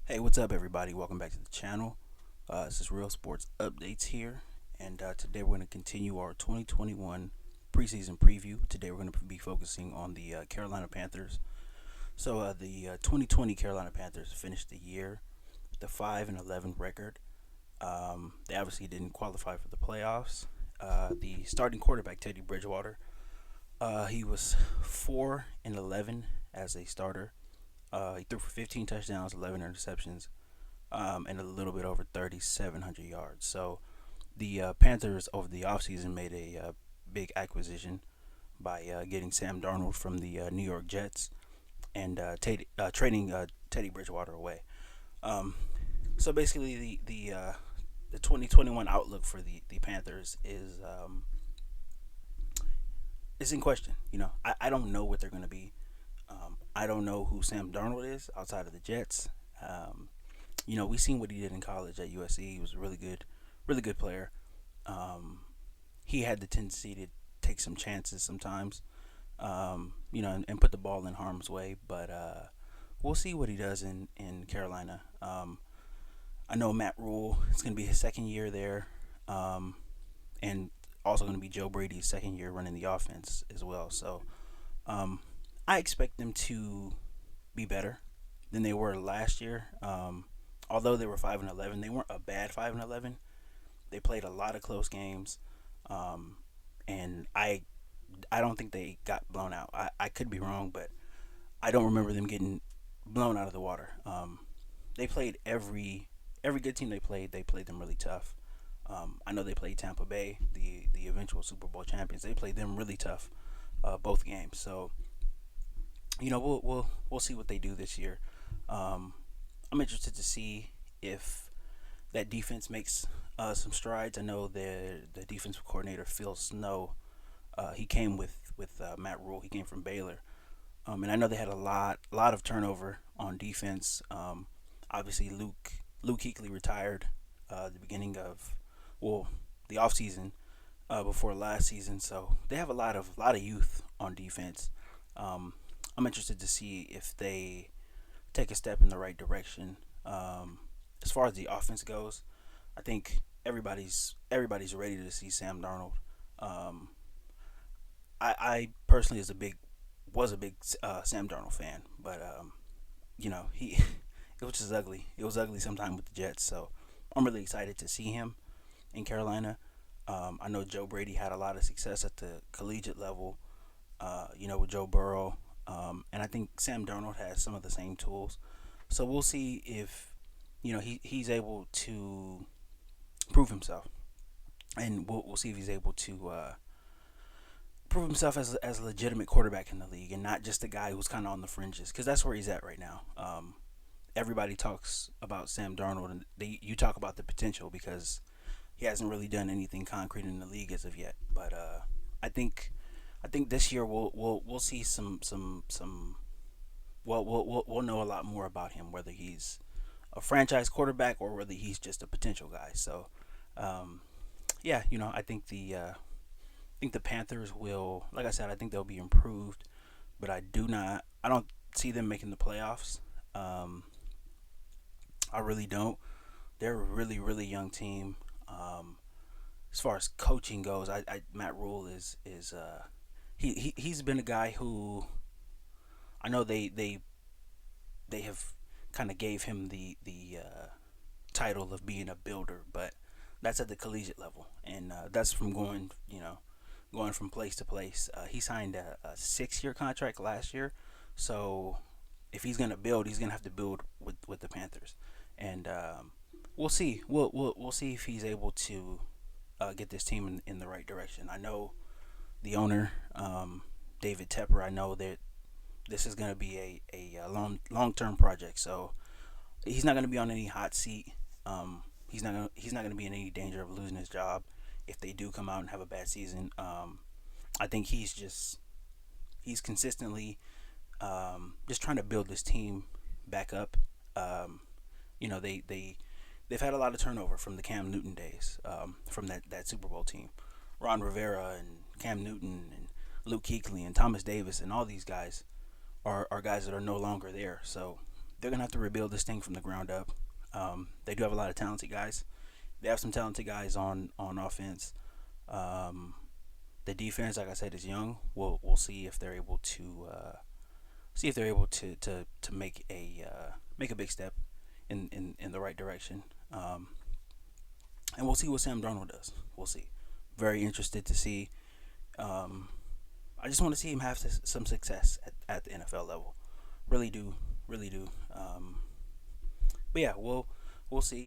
Hey, what's up, everybody? Welcome back to the channel. This is Real Sports Updates here, and today we're going to continue our 2021 preseason preview. Today we're going to be focusing on the Carolina Panthers. The 2020 Carolina Panthers finished the year with a 5-11 record. They obviously didn't qualify for the playoffs. The starting quarterback, Teddy Bridgewater, he was 4-11 as a starter. He threw for 15 touchdowns, 11 interceptions, and a little bit over 3,700 yards. So the Panthers over the offseason made a big acquisition by getting Sam Darnold from the New York Jets and trading Teddy Bridgewater away. Um, so basically, the 2021 outlook for the Panthers is in question. I don't know what they're going to be. I don't know who Sam Darnold is outside of the Jets. Um, we seen what he did in college at USC. He was a really good player. Um, he had the tendency to take some chances sometimes, and put the ball in harm's way. But we'll see what he does in Carolina. I know Matt Rule. It's going to be his second year there, and also going to be Joe Brady's second year running the offense as well. So um, I expect them to be better than they were last year. Although they were 5-11, they weren't a bad 5-11. They played a lot of close games, um, and I don't think they got blown out. I could be wrong, but I don't remember them getting blown out of the water. They played every good team they played. They played them really tough. I know they played Tampa Bay, the eventual Super Bowl champions. They played them really tough, both games. So we'll see what they do this year. Um, I'm interested to see if that defense makes some strides. I know the defensive coordinator Phil Snow. He came with Matt Rule. He came from Baylor, and I know they had a lot of turnover on defense. Obviously, Luke Kuechly retired at the beginning of well the offseason before last season, so they have a lot of youth on defense. Um, I'm interested to see if they take a step in the right direction. As far as the offense goes, I think everybody's ready to see Sam Darnold. Um, I personally was a big Sam Darnold fan, but he it was just ugly. It was ugly sometime with the Jets, so I'm really excited to see him in Carolina. I know Joe Brady had a lot of success at the collegiate level, with Joe Burrow, and I think Sam Darnold has some of the same tools. So we'll see if he's able to prove himself, and we'll see if he's able to prove himself as a legitimate quarterback in the league, and not just a guy who's kind of on the fringes, because that's where he's at right now. Everybody talks about Sam Darnold, and you talk about the potential because he hasn't really done anything concrete in the league as of yet. But I think I think this year we'll see some we'll know a lot more about him, whether he's a franchise quarterback or whether he's just a potential guy. So um, yeah, I think the Panthers will, like I said, I think they'll be improved, but I don't see them making the playoffs. Um, I really don't. They're a really young team. As far as coaching goes, Matt Rule is he's been a guy who I know they have kind of gave him the title of being a builder, but that's at the collegiate level, and that's from going from place to place. He signed a 6 year contract last year, so if he's gonna build, he's gonna have to build with the Panthers, and we'll see. We'll see if he's able to get this team in the right direction. I know the owner, David Tepper. I know that this is gonna be a long term project, so he's not gonna be on any hot seat. He's not gonna be in any danger of losing his job if they do come out and have a bad season. I think he's consistently just trying to build this team back up. Um, they've had a lot of turnover from the Cam Newton days, from that Super Bowl team. Ron Rivera and Cam Newton and Luke Kuechly and Thomas Davis and all these guys are guys that are no longer there. So they're gonna have to rebuild this thing from the ground up. They do have a lot of talented guys. They have some talented guys on offense. Um, the defense, like I said, is young. We'll see if they're able to make a big step in the right direction. And we'll see what Sam Darnold does. We'll see. Very interested to see. Um, I just want to see him have some success at the NFL level. Really do, really do. But yeah, we'll see.